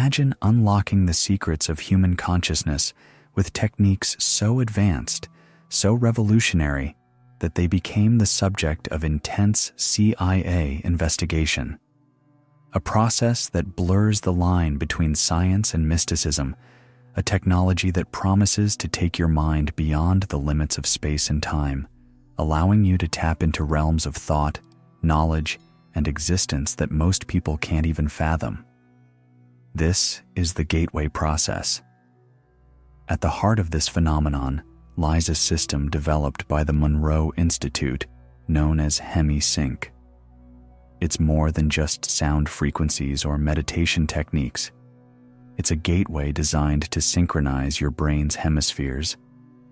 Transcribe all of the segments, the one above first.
Imagine unlocking the secrets of human consciousness with techniques so advanced, so revolutionary, that they became the subject of intense CIA investigation. A process that blurs the line between science and mysticism, a technology that promises to take your mind beyond the limits of space and time, allowing you to tap into realms of thought, knowledge, and existence that most people can't even fathom. This is the gateway process. At the heart of this phenomenon lies a system developed by the Monroe Institute known as Hemi-Sync. It's more than just sound frequencies or meditation techniques. It's a gateway designed to synchronize your brain's hemispheres,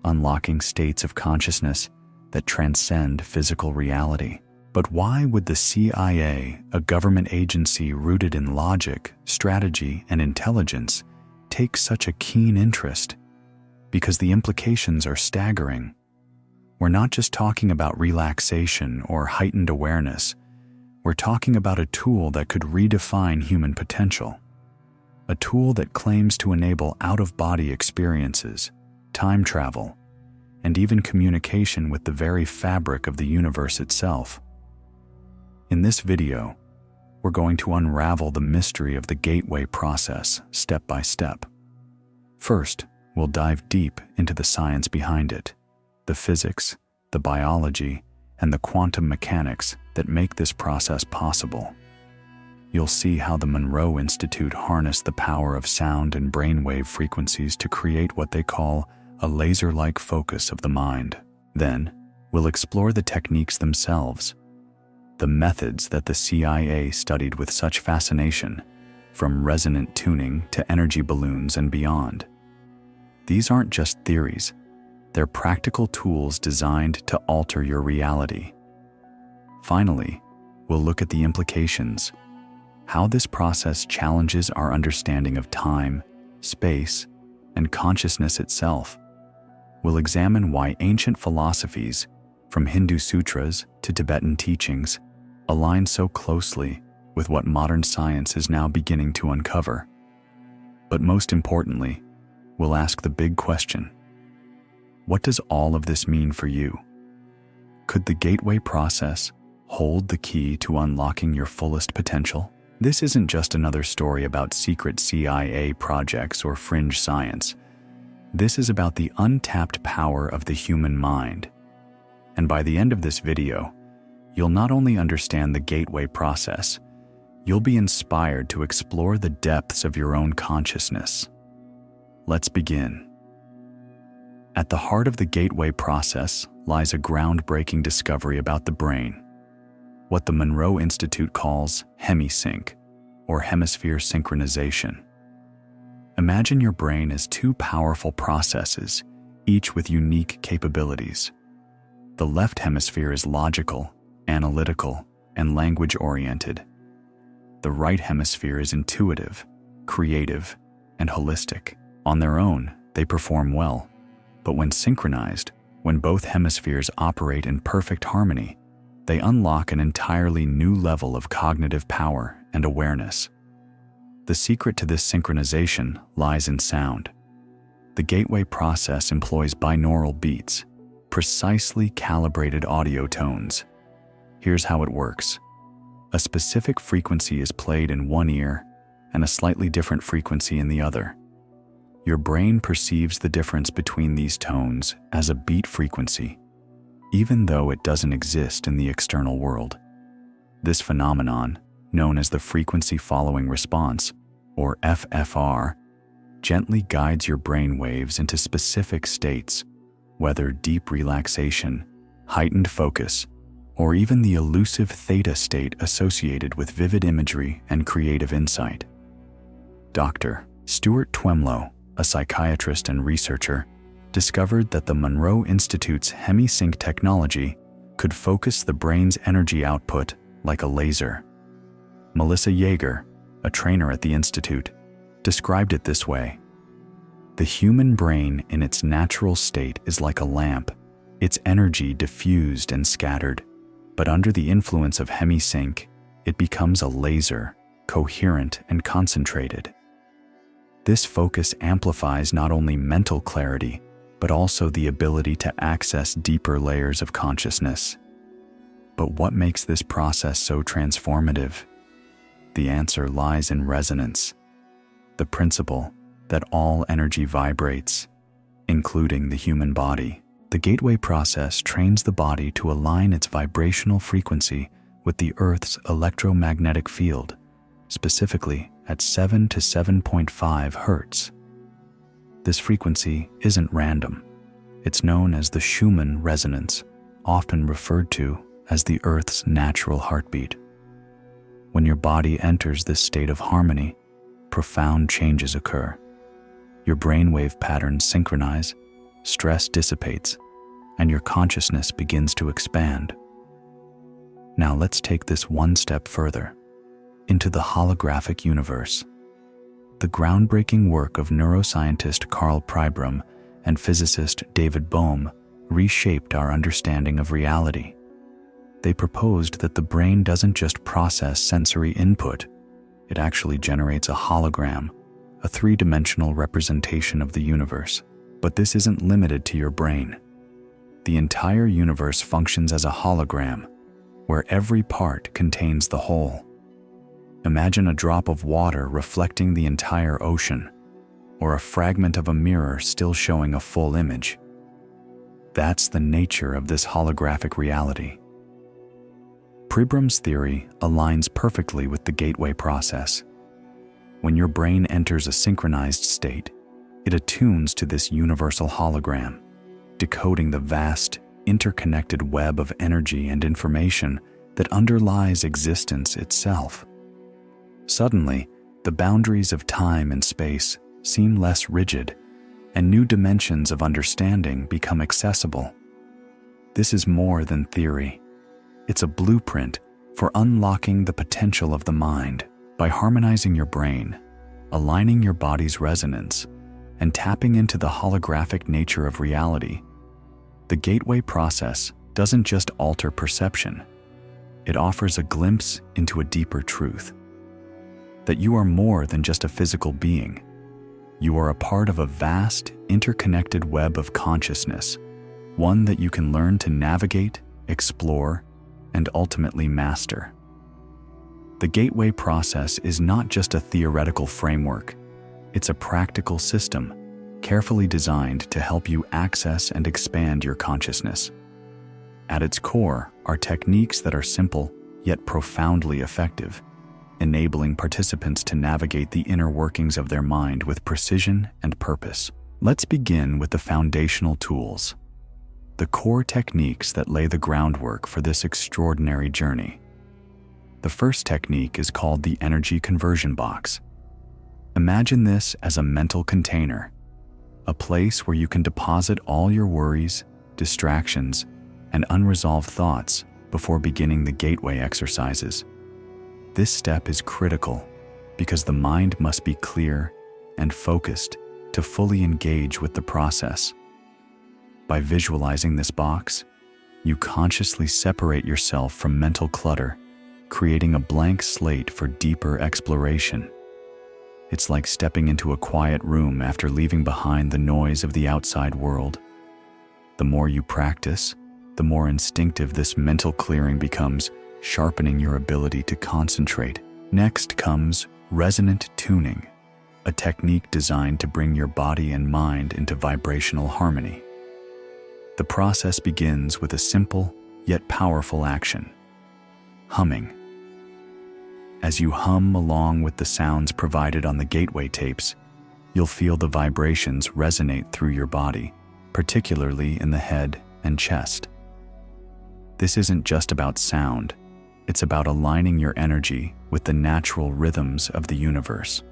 unlocking states of consciousness that transcend physical reality. But why would the CIA, a government agency rooted in logic, strategy, and intelligence, take such a keen interest? Because the implications are staggering. We're not just talking about relaxation or heightened awareness. We're talking about a tool that could redefine human potential. A tool that claims to enable out-of-body experiences, time travel, and even communication with the very fabric of the universe itself. In this video, we're going to unravel the mystery of the gateway process step by step. First, we'll dive deep into the science behind it, the physics, the biology, and the quantum mechanics that make this process possible. You'll see how the Monroe Institute harnessed the power of sound and brainwave frequencies to create what they call a laser-like focus of the mind. Then, we'll explore the techniques themselves, the methods that the CIA studied with such fascination, from resonant tuning to energy balloons and beyond. These aren't just theories. They're practical tools designed to alter your reality. Finally, we'll look at the implications, how this process challenges our understanding of time, space, and consciousness itself. We'll examine why ancient philosophies, from Hindu sutras to Tibetan teachings, align so closely with what modern science is now beginning to uncover. But most importantly, we'll ask the big question: what does all of this mean for you? Could the gateway process hold the key to unlocking your fullest potential? This isn't just another story about secret CIA projects or fringe science. This is about the untapped power of the human mind. And by the end of this video, you'll not only understand the gateway process, you'll be inspired to explore the depths of your own consciousness. Let's begin. At the heart of the gateway process lies a groundbreaking discovery about the brain, what the Monroe Institute calls Hemi-Sync, or hemisphere synchronization. Imagine your brain as two powerful processes, each with unique capabilities. The left hemisphere is logical, analytical, and language-oriented. The right hemisphere is intuitive, creative, and holistic. On their own, they perform well, but when synchronized, when both hemispheres operate in perfect harmony, they unlock an entirely new level of cognitive power and awareness. The secret to this synchronization lies in sound. The gateway process employs binaural beats, precisely calibrated audio tones. Here's how it works. A specific frequency is played in one ear and a slightly different frequency in the other. Your brain perceives the difference between these tones as a beat frequency, even though it doesn't exist in the external world. This phenomenon, known as the frequency following response, or FFR, gently guides your brain waves into specific states, whether deep relaxation, heightened focus, or even the elusive theta state associated with vivid imagery and creative insight. Dr. Stuart Twemlow, a psychiatrist and researcher, discovered that the Monroe Institute's Hemi-Sync technology could focus the brain's energy output like a laser. Melissa Yeager, a trainer at the Institute, described it this way: "The human brain in its natural state is like a lamp, its energy diffused and scattered, but under the influence of Hemi-Sync, it becomes a laser, coherent and concentrated. This focus amplifies not only mental clarity, but also the ability to access deeper layers of consciousness. But what makes this process so transformative? The answer lies in resonance, the principle that all energy vibrates, including the human body. The gateway process trains the body to align its vibrational frequency with the Earth's electromagnetic field, specifically at 7 to 7.5 Hertz. This frequency isn't random. It's known as the Schumann resonance, often referred to as the Earth's natural heartbeat. When your body enters this state of harmony, profound changes occur. Your brainwave patterns synchronize, stress dissipates, and your consciousness begins to expand. Now let's take this one step further, into the holographic universe. The groundbreaking work of neuroscientist Carl Pribram and physicist David Bohm reshaped our understanding of reality. They proposed that the brain doesn't just process sensory input, it actually generates a hologram, a three-dimensional representation of the universe. But this isn't limited to your brain. The entire universe functions as a hologram, where every part contains the whole. Imagine a drop of water reflecting the entire ocean, or a fragment of a mirror still showing a full image. That's the nature of this holographic reality. Pribram's theory aligns perfectly with the gateway process. When your brain enters a synchronized state, it attunes to this universal hologram, decoding the vast, interconnected web of energy and information that underlies existence itself. Suddenly, the boundaries of time and space seem less rigid, and new dimensions of understanding become accessible. This is more than theory. It's a blueprint for unlocking the potential of the mind. By harmonizing your brain, aligning your body's resonance, and tapping into the holographic nature of reality, the gateway process doesn't just alter perception, it offers a glimpse into a deeper truth. That you are more than just a physical being. You are a part of a vast, interconnected web of consciousness, one that you can learn to navigate, explore, and ultimately master. The gateway process is not just a theoretical framework, it's a practical system, carefully designed to help you access and expand your consciousness. At its core are techniques that are simple yet profoundly effective, enabling participants to navigate the inner workings of their mind with precision and purpose. Let's begin with the foundational tools, the core techniques that lay the groundwork for this extraordinary journey. The first technique is called the energy conversion box. Imagine this as a mental container, a place where you can deposit all your worries, distractions, and unresolved thoughts before beginning the gateway exercises. This step is critical because the mind must be clear and focused to fully engage with the process. By visualizing this box, you consciously separate yourself from mental clutter, creating a blank slate for deeper exploration. It's like stepping into a quiet room after leaving behind the noise of the outside world. The more you practice, the more instinctive this mental clearing becomes, sharpening your ability to concentrate. Next comes resonant tuning, a technique designed to bring your body and mind into vibrational harmony. The process begins with a simple yet powerful action: humming. As you hum along with the sounds provided on the gateway tapes, you'll feel the vibrations resonate through your body, particularly in the head and chest. This isn't just about sound, it's about aligning your energy with the natural rhythms of the universe.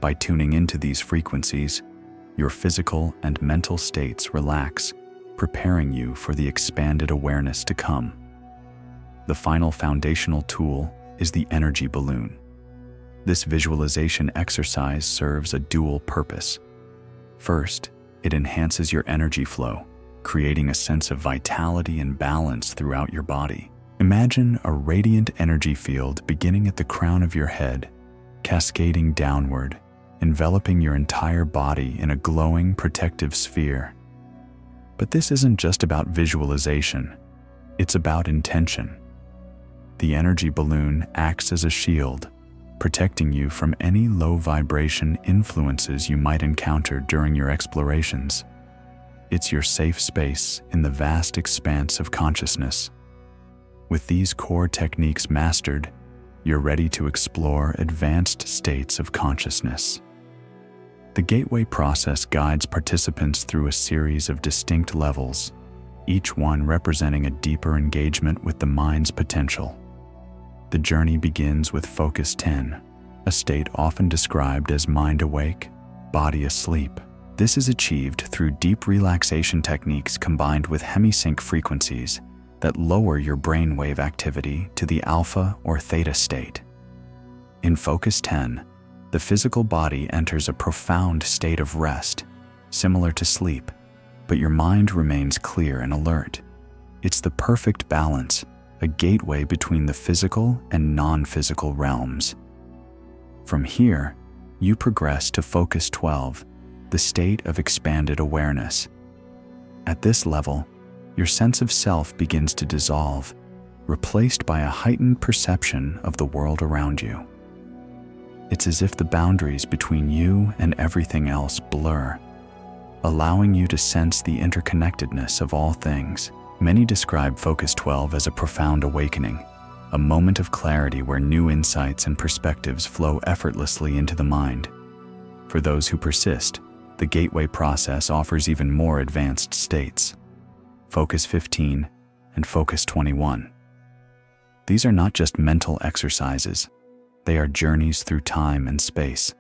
By tuning into these frequencies, your physical and mental states relax, preparing you for the expanded awareness to come. The final foundational tool is the energy balloon. This visualization exercise serves a dual purpose. First, it enhances your energy flow, creating a sense of vitality and balance throughout your body. Imagine a radiant energy field beginning at the crown of your head, cascading downward, enveloping your entire body in a glowing, protective sphere. But this isn't just about visualization, it's about intention. The energy balloon acts as a shield, protecting you from any low vibration influences you might encounter during your explorations. It's your safe space in the vast expanse of consciousness. With these core techniques mastered, you're ready to explore advanced states of consciousness. The gateway process guides participants through a series of distinct levels, each one representing a deeper engagement with the mind's potential. The journey begins with Focus 10, a state often described as mind awake, body asleep. This is achieved through deep relaxation techniques combined with Hemi-Sync frequencies that lower your brainwave activity to the alpha or theta state. In Focus 10, the physical body enters a profound state of rest, similar to sleep, but your mind remains clear and alert. It's the perfect balance, a gateway between the physical and non-physical realms. From here, you progress to Focus 12, the state of expanded awareness. At this level, your sense of self begins to dissolve, replaced by a heightened perception of the world around you. It's as if the boundaries between you and everything else blur, allowing you to sense the interconnectedness of all things. Many describe Focus 12 as a profound awakening, a moment of clarity where new insights and perspectives flow effortlessly into the mind. For those who persist, the gateway process offers even more advanced states. Focus 15 and Focus 21. These are not just mental exercises, they are journeys through time and space.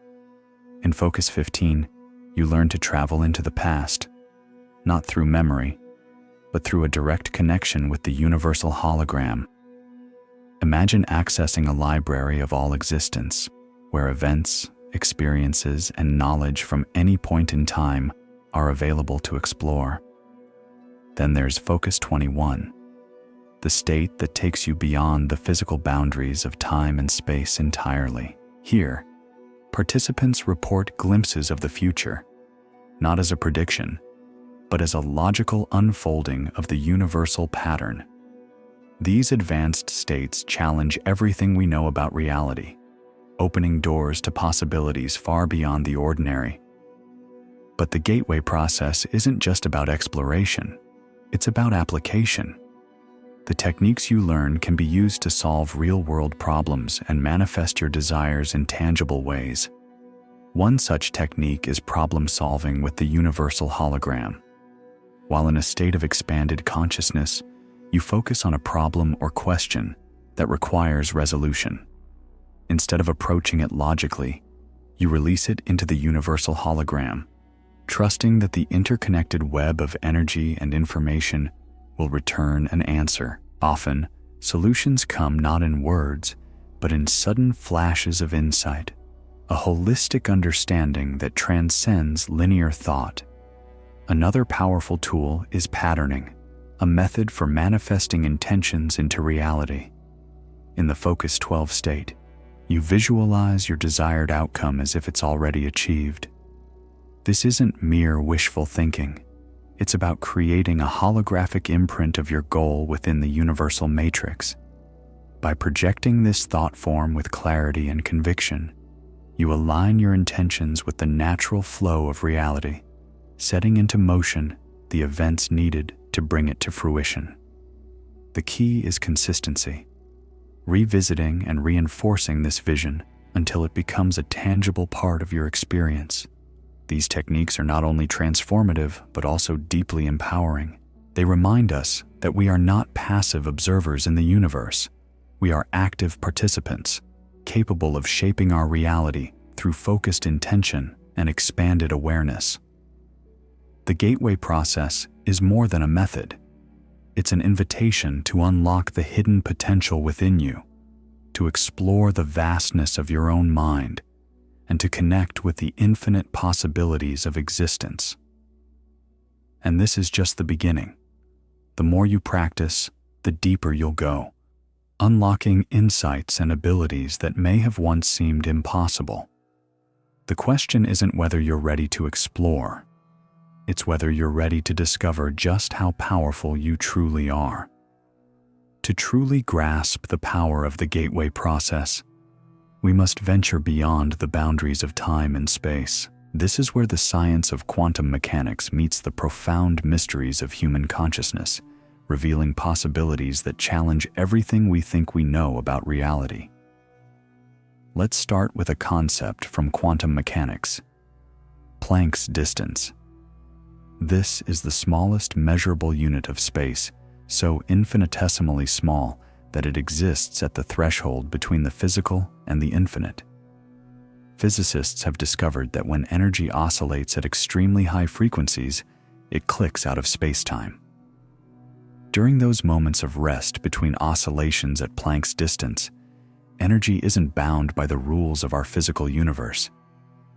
In Focus 15, you learn to travel into the past, not through memory, but through a direct connection with the universal hologram. Imagine accessing a library of all existence, where events, experiences, and knowledge from any point in time are available to explore. Then there's Focus 21, the state that takes you beyond the physical boundaries of time and space entirely. Here, participants report glimpses of the future, not as a prediction, but as a logical unfolding of the universal pattern. These advanced states challenge everything we know about reality, opening doors to possibilities far beyond the ordinary. But the gateway process isn't just about exploration, it's about application. The techniques you learn can be used to solve real-world problems and manifest your desires in tangible ways. One such technique is problem-solving with the universal hologram. While in a state of expanded consciousness, you focus on a problem or question that requires resolution. Instead of approaching it logically, you release it into the universal hologram, trusting that the interconnected web of energy and information will return an answer. Often, solutions come not in words, but in sudden flashes of insight, a holistic understanding that transcends linear thought. Another powerful tool is patterning, a method for manifesting intentions into reality. In the Focus 12 state, you visualize your desired outcome as if it's already achieved. This isn't mere wishful thinking. It's about creating a holographic imprint of your goal within the universal matrix. By projecting this thought form with clarity and conviction, you align your intentions with the natural flow of reality, setting into motion the events needed to bring it to fruition. The key is consistency, revisiting and reinforcing this vision until it becomes a tangible part of your experience. These techniques are not only transformative, but also deeply empowering. They remind us that we are not passive observers in the universe. We are active participants, capable of shaping our reality through focused intention and expanded awareness. The gateway process is more than a method. It's an invitation to unlock the hidden potential within you, to explore the vastness of your own mind, and to connect with the infinite possibilities of existence. And this is just the beginning. The more you practice, the deeper you'll go, unlocking insights and abilities that may have once seemed impossible. The question isn't whether you're ready to explore. It's whether you're ready to discover just how powerful you truly are. To truly grasp the power of the gateway process, we must venture beyond the boundaries of time and space. This is where the science of quantum mechanics meets the profound mysteries of human consciousness, revealing possibilities that challenge everything we think we know about reality. Let's start with a concept from quantum mechanics: Planck's distance. This is the smallest measurable unit of space, so infinitesimally small that it exists at the threshold between the physical and the infinite. Physicists have discovered that when energy oscillates at extremely high frequencies, it clicks out of space-time. During those moments of rest between oscillations at Planck's distance, energy isn't bound by the rules of our physical universe.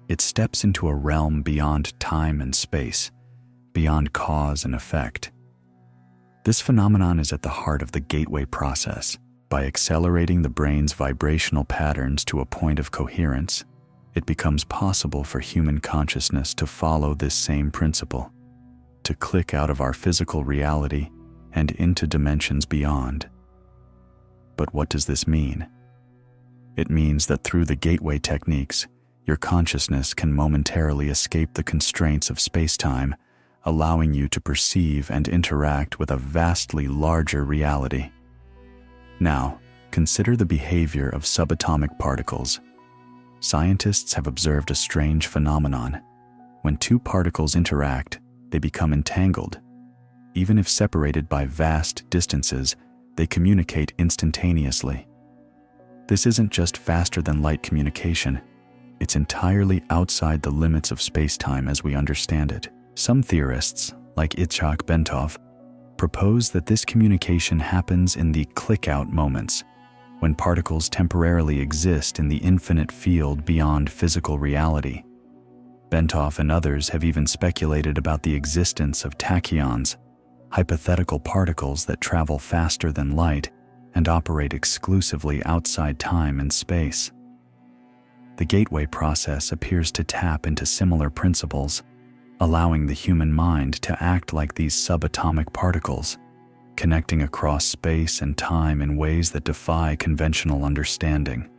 It steps into a realm beyond time and space, beyond cause and effect. This phenomenon is at the heart of the gateway process. By accelerating the brain's vibrational patterns to a point of coherence, it becomes possible for human consciousness to follow this same principle, to click out of our physical reality and into dimensions beyond. But what does this mean? It means that through the gateway techniques, your consciousness can momentarily escape the constraints of space-time, allowing you to perceive and interact with a vastly larger reality. Now, consider the behavior of subatomic particles. Scientists have observed a strange phenomenon. When two particles interact, they become entangled. Even if separated by vast distances, they communicate instantaneously. This isn't just faster-than-light communication. It's entirely outside the limits of space-time as we understand it. Some theorists, like Itzhak Bentov, propose that this communication happens in the click-out moments, when particles temporarily exist in the infinite field beyond physical reality. Bentov and others have even speculated about the existence of tachyons, hypothetical particles that travel faster than light and operate exclusively outside time and space. The gateway process appears to tap into similar principles, allowing the human mind to act like these subatomic particles, connecting across space and time in ways that defy conventional understanding.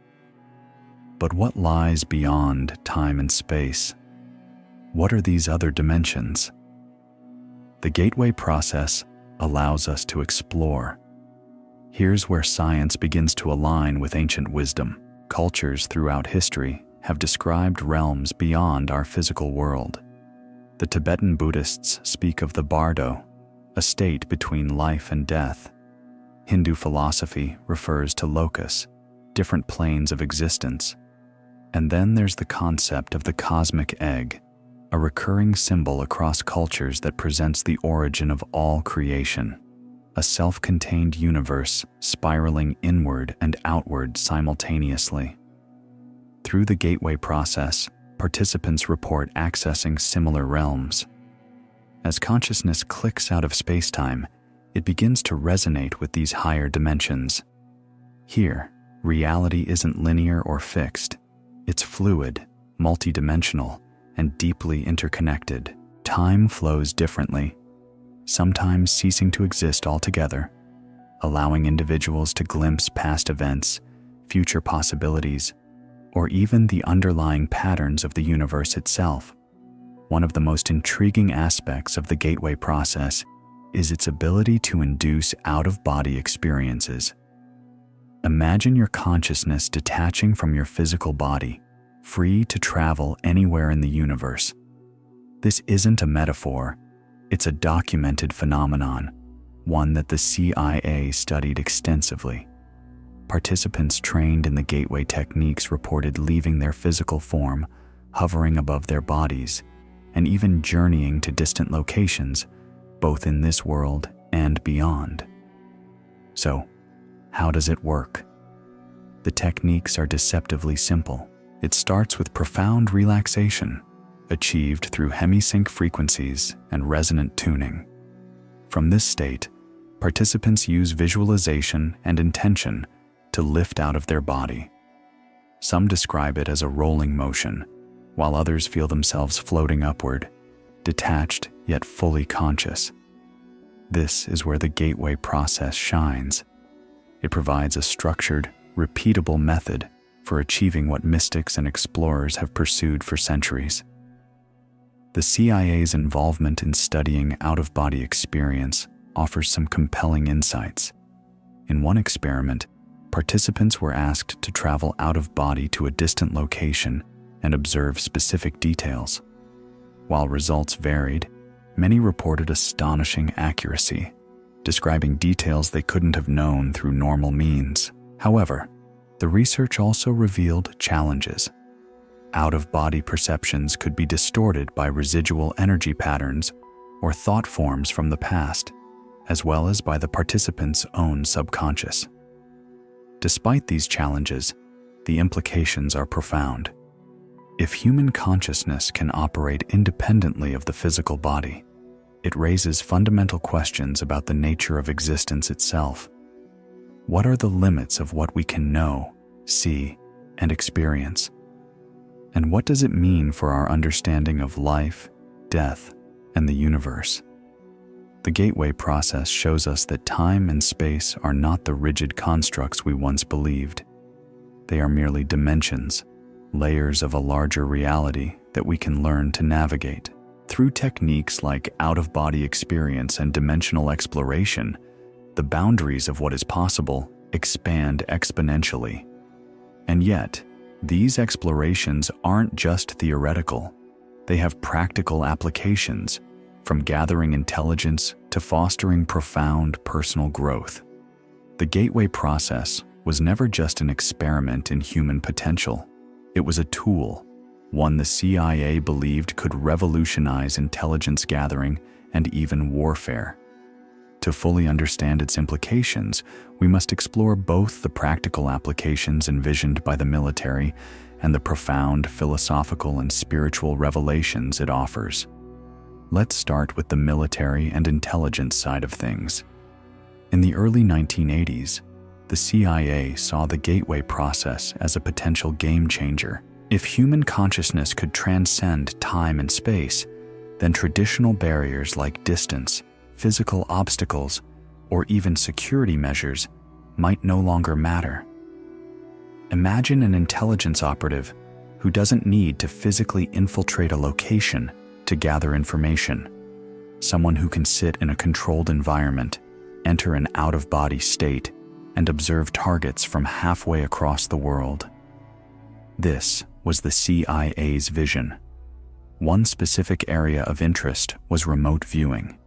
But what lies beyond time and space? What are these other dimensions? The gateway process allows us to explore. Here's where science begins to align with ancient wisdom. Cultures throughout history have described realms beyond our physical world. The Tibetan Buddhists speak of the bardo, a state between life and death. Hindu philosophy refers to lokas, different planes of existence. And then there's the concept of the cosmic egg, a recurring symbol across cultures that presents the origin of all creation, a self-contained universe spiraling inward and outward simultaneously. Through the gateway process, participants report accessing similar realms. As consciousness clicks out of space-time, it begins to resonate with these higher dimensions. Here, reality isn't linear or fixed. It's fluid, multidimensional, and deeply interconnected. Time flows differently, sometimes ceasing to exist altogether, allowing individuals to glimpse past events, future possibilities, or even the underlying patterns of the universe itself. One of the most intriguing aspects of the gateway process is its ability to induce out-of-body experiences. Imagine your consciousness detaching from your physical body, free to travel anywhere in the universe. This isn't a metaphor, it's a documented phenomenon, one that the CIA studied extensively. Participants trained in the gateway techniques reported leaving their physical form, hovering above their bodies, and even journeying to distant locations, both in this world and beyond. So, how does it work? The techniques are deceptively simple. It starts with profound relaxation, achieved through Hemi-Sync frequencies and resonant tuning. From this state, participants use visualization and intention to lift out of their body. Some describe it as a rolling motion, while others feel themselves floating upward, detached yet fully conscious. This is where the gateway process shines. It provides a structured, repeatable method for achieving what mystics and explorers have pursued for centuries. The CIA's involvement in studying out-of-body experience offers some compelling insights. In one experiment, participants were asked to travel out of body to a distant location and observe specific details. While results varied, many reported astonishing accuracy, describing details they couldn't have known through normal means. However, the research also revealed challenges. Out-of-body perceptions could be distorted by residual energy patterns or thought forms from the past, as well as by the participants' own subconscious. Despite these challenges, the implications are profound. If human consciousness can operate independently of the physical body, it raises fundamental questions about the nature of existence itself. What are the limits of what we can know, see, and experience? And what does it mean for our understanding of life, death, and the universe? The gateway process shows us that time and space are not the rigid constructs we once believed. They are merely dimensions, layers of a larger reality that we can learn to navigate. Through techniques like out-of-body experience and dimensional exploration, the boundaries of what is possible expand exponentially. And yet, these explorations aren't just theoretical. They have practical applications, from gathering intelligence to fostering profound personal growth. The gateway process was never just an experiment in human potential. It was a tool, one the CIA believed could revolutionize intelligence gathering and even warfare. To fully understand its implications, we must explore both the practical applications envisioned by the military and the profound philosophical and spiritual revelations it offers. Let's start with the military and intelligence side of things. In the early 1980s, the CIA saw the gateway process as a potential game changer. If human consciousness could transcend time and space, then traditional barriers like distance, physical obstacles, or even security measures might no longer matter. Imagine an intelligence operative who doesn't need to physically infiltrate a location to gather information. Someone who can sit in a controlled environment, enter an out-of-body state, and observe targets from halfway across the world. This was the CIA's vision. One specific area of interest was remote viewing.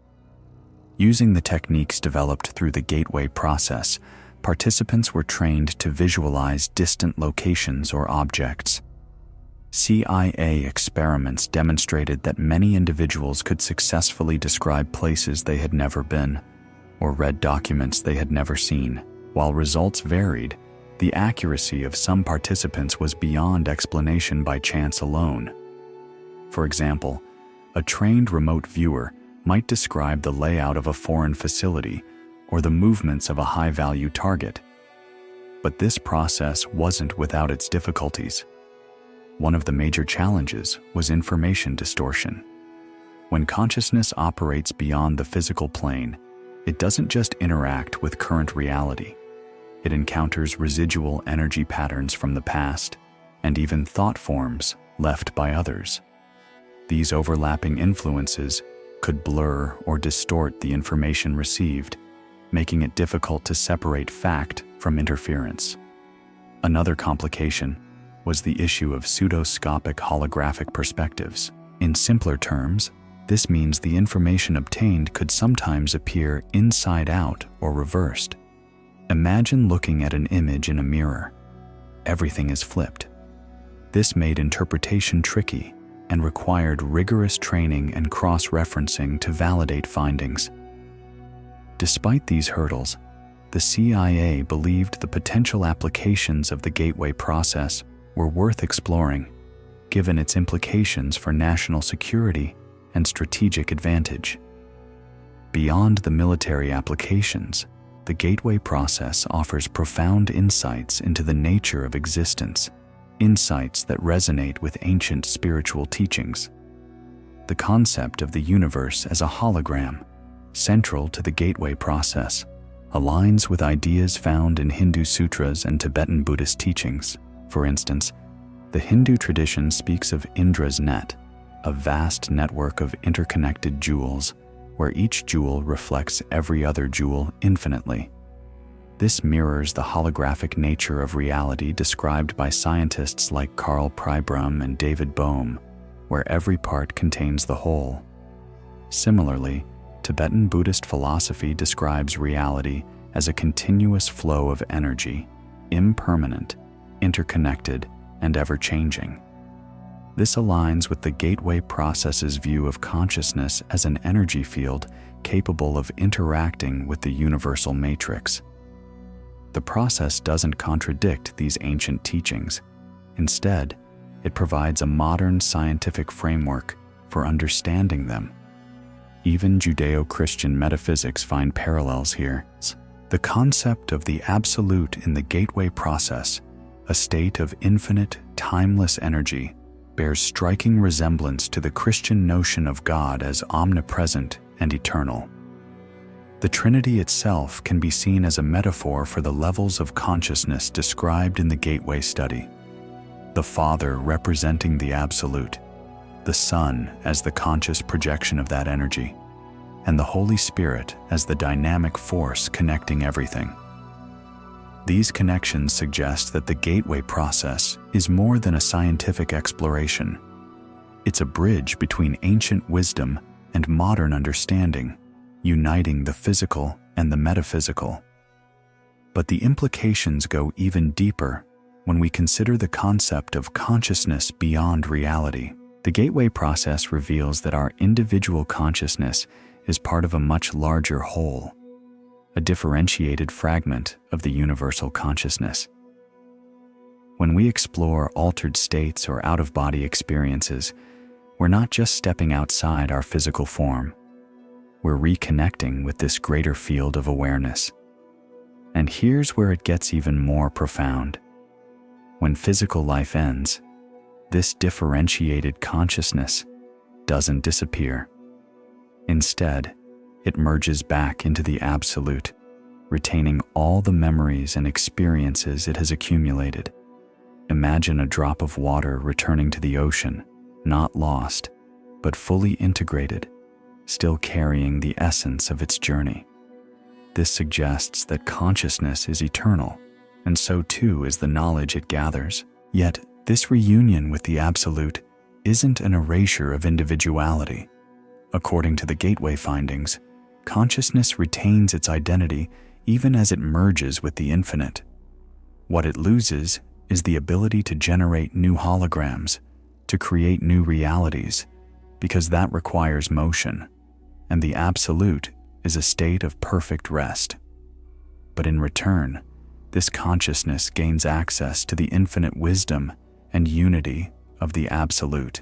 Using the techniques developed through the gateway process, participants were trained to visualize distant locations or objects. CIA experiments demonstrated that many individuals could successfully describe places they had never been, or read documents they had never seen. While results varied, the accuracy of some participants was beyond explanation by chance alone. For example, a trained remote viewer might describe the layout of a foreign facility or the movements of a high-value target. But this process wasn't without its difficulties. One of the major challenges was information distortion. When consciousness operates beyond the physical plane, it doesn't just interact with current reality. It encounters residual energy patterns from the past and even thought forms left by others. These overlapping influences could blur or distort the information received, making it difficult to separate fact from interference. Another complication was the issue of pseudoscopic holographic perspectives. In simpler terms, this means the information obtained could sometimes appear inside out or reversed. Imagine looking at an image in a mirror. Everything is flipped. This made interpretation tricky and required rigorous training and cross-referencing to validate findings. Despite these hurdles, the CIA believed the potential applications of the gateway process were worth exploring, given its implications for national security and strategic advantage. Beyond the military applications, the gateway process offers profound insights into the nature of existence. insights that resonate with ancient spiritual teachings. The concept of the universe as a hologram, central to the gateway process, aligns with ideas found in Hindu sutras and Tibetan Buddhist teachings. For instance, the Hindu tradition speaks of Indra's net, a vast network of interconnected jewels, where each jewel reflects every other jewel infinitely. This mirrors the holographic nature of reality described by scientists like Carl Pribram and David Bohm, where every part contains the whole. Similarly, Tibetan Buddhist philosophy describes reality as a continuous flow of energy, impermanent, interconnected, and ever-changing. This aligns with the gateway process's view of consciousness as an energy field capable of interacting with the universal matrix. The process doesn't contradict these ancient teachings. Instead, it provides a modern scientific framework for understanding them. Even Judeo-Christian metaphysics find parallels here. The concept of the absolute in the gateway process, a state of infinite, timeless energy, bears striking resemblance to the Christian notion of God as omnipresent and eternal. The Trinity itself can be seen as a metaphor for the levels of consciousness described in the Gateway study. The Father representing the Absolute, the Son as the conscious projection of that energy, and the Holy Spirit as the dynamic force connecting everything. These connections suggest that the gateway process is more than a scientific exploration. It's a bridge between ancient wisdom and modern understanding, uniting the physical and the metaphysical. But the implications go even deeper when we consider the concept of consciousness beyond reality. The gateway process reveals that our individual consciousness is part of a much larger whole, a differentiated fragment of the universal consciousness. When we explore altered states or out-of-body experiences, we're not just stepping outside our physical form. We're reconnecting with this greater field of awareness. And here's where it gets even more profound. When physical life ends, this differentiated consciousness doesn't disappear. Instead, it merges back into the Absolute, retaining all the memories and experiences it has accumulated. Imagine a drop of water returning to the ocean, not lost, but fully integrated, still carrying the essence of its journey. This suggests that consciousness is eternal, and so too is the knowledge it gathers. Yet, this reunion with the Absolute isn't an erasure of individuality. According to the Gateway findings, consciousness retains its identity even as it merges with the infinite. What it loses is the ability to generate new holograms, to create new realities, because that requires motion, and the Absolute is a state of perfect rest. But in return, this consciousness gains access to the infinite wisdom and unity of the Absolute,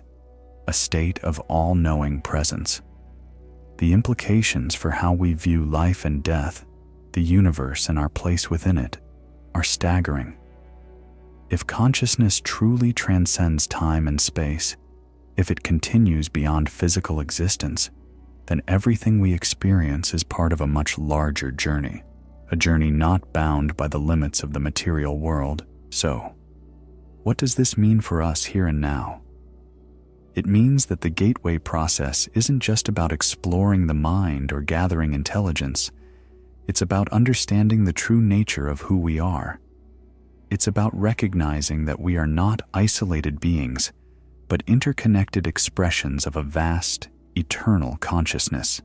a state of all-knowing presence. The implications for how we view life and death, the universe and our place within it, are staggering. If consciousness truly transcends time and space, if it continues beyond physical existence, then everything we experience is part of a much larger journey, a journey not bound by the limits of the material world. So, what does this mean for us here and now? It means that the gateway process isn't just about exploring the mind or gathering intelligence. It's about understanding the true nature of who we are. It's about recognizing that we are not isolated beings, but interconnected expressions of a vast, eternal consciousness.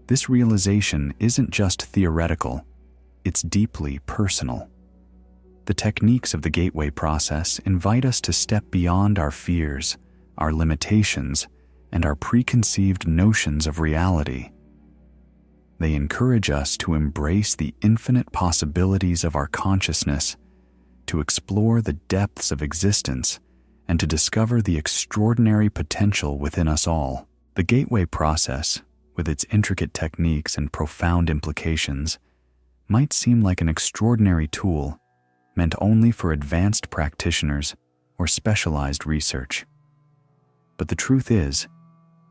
This realization isn't just theoretical, it's deeply personal. The techniques of the gateway process invite us to step beyond our fears, our limitations, and our preconceived notions of reality. They encourage us to embrace the infinite possibilities of our consciousness, to explore the depths of existence, and to discover the extraordinary potential within us all. The gateway process, with its intricate techniques and profound implications, might seem like an extraordinary tool meant only for advanced practitioners or specialized research. But the truth is,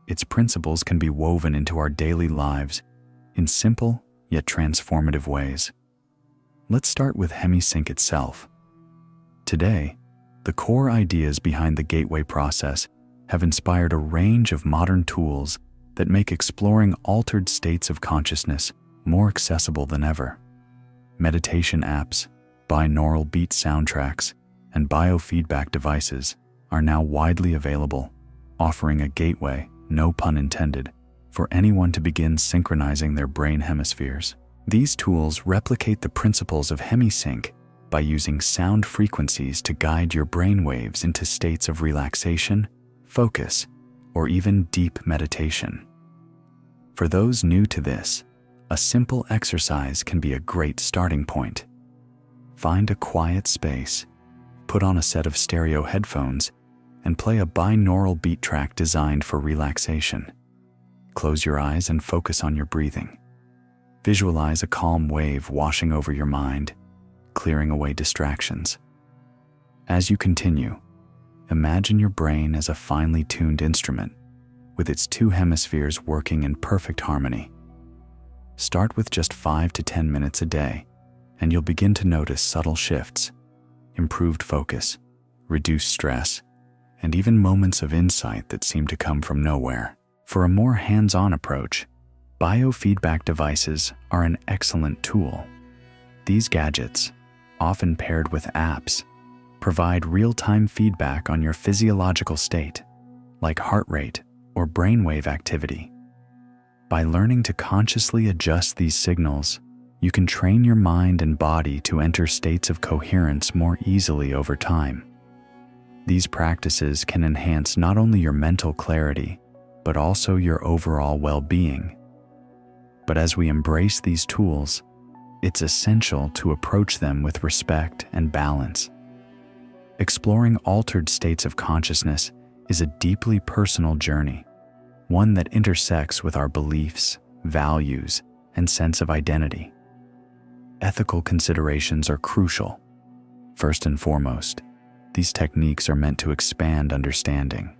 its principles can be woven into our daily lives in simple yet transformative ways. Let's start with Hemi-Sync itself. Today, the core ideas behind the gateway process have inspired a range of modern tools that make exploring altered states of consciousness more accessible than ever. Meditation apps, binaural beat soundtracks, and biofeedback devices are now widely available, offering a gateway, no pun intended, for anyone to begin synchronizing their brain hemispheres. These tools replicate the principles of Hemi-Sync by using sound frequencies to guide your brain waves into states of relaxation, focus, or even deep meditation. For those new to this, a simple exercise can be a great starting point. Find a quiet space, put on a set of stereo headphones, and play a binaural beat track designed for relaxation. Close your eyes and focus on your breathing. Visualize a calm wave washing over your mind, clearing away distractions. As you continue, imagine your brain as a finely tuned instrument, with its two hemispheres working in perfect harmony. Start with just 5 to 10 minutes a day, and you'll begin to notice subtle shifts, improved focus, reduced stress, and even moments of insight that seem to come from nowhere. For a more hands-on approach, biofeedback devices are an excellent tool. These gadgets, often paired with apps, provide real-time feedback on your physiological state, like heart rate or brainwave activity. By learning to consciously adjust these signals, you can train your mind and body to enter states of coherence more easily over time. These practices can enhance not only your mental clarity, but also your overall well-being. But as we embrace these tools, it's essential to approach them with respect and balance. Exploring altered states of consciousness is a deeply personal journey, one that intersects with our beliefs, values, and sense of identity. Ethical considerations are crucial. First and foremost, these techniques are meant to expand understanding,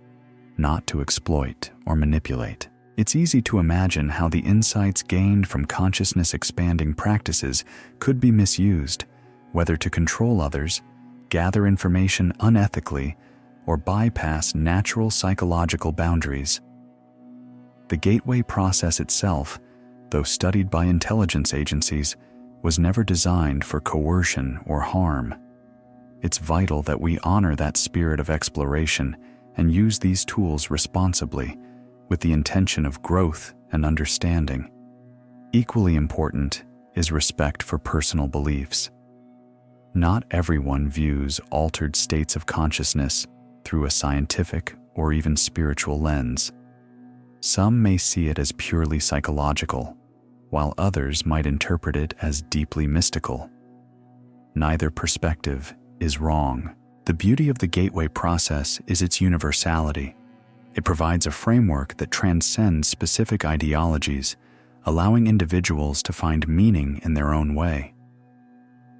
not to exploit or manipulate. It's easy to imagine how the insights gained from consciousness-expanding practices could be misused, whether to control others, gather information unethically, or bypass natural psychological boundaries. The gateway process itself, though studied by intelligence agencies, was never designed for coercion or harm. It's vital that we honor that spirit of exploration and use these tools responsibly, with the intention of growth and understanding. Equally important is respect for personal beliefs. Not everyone views altered states of consciousness through a scientific or even spiritual lens. Some may see it as purely psychological, while others might interpret it as deeply mystical. Neither perspective is wrong. The beauty of the gateway process is its universality. It provides a framework that transcends specific ideologies, allowing individuals to find meaning in their own way.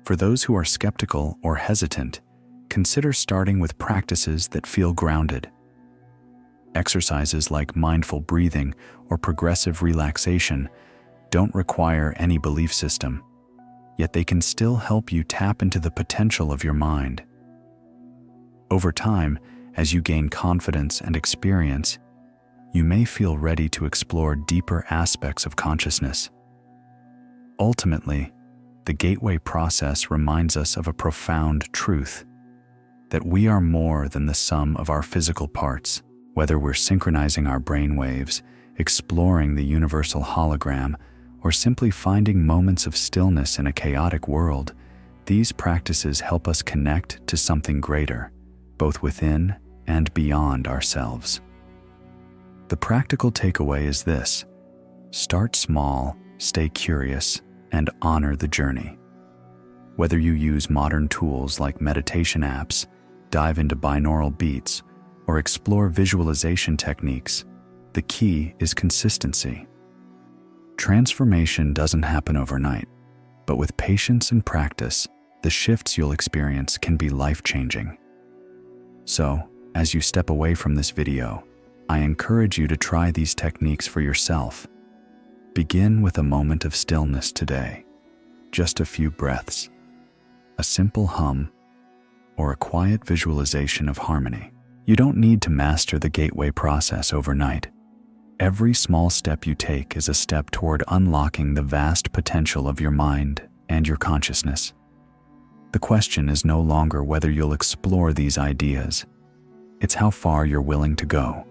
For those who are skeptical or hesitant, consider starting with practices that feel grounded. Exercises like mindful breathing or progressive relaxation don't require any belief system, yet they can still help you tap into the potential of your mind. Over time, as you gain confidence and experience, you may feel ready to explore deeper aspects of consciousness. Ultimately, the gateway process reminds us of a profound truth, that we are more than the sum of our physical parts. Whether we're synchronizing our brain waves, exploring the universal hologram, or simply finding moments of stillness in a chaotic world, these practices help us connect to something greater, both within and beyond ourselves. The practical takeaway is this: start small, stay curious, and honor the journey. Whether you use modern tools like meditation apps, dive into binaural beats, or explore visualization techniques, the key is consistency. Transformation doesn't happen overnight, but with patience and practice, the shifts you'll experience can be life-changing. So, as you step away from this video, I encourage you to try these techniques for yourself. Begin with a moment of stillness today. Just a few breaths, a simple hum, or a quiet visualization of harmony. You don't need to master the gateway process overnight. Every small step you take is a step toward unlocking the vast potential of your mind and your consciousness. The question is no longer whether you'll explore these ideas. It's how far you're willing to go.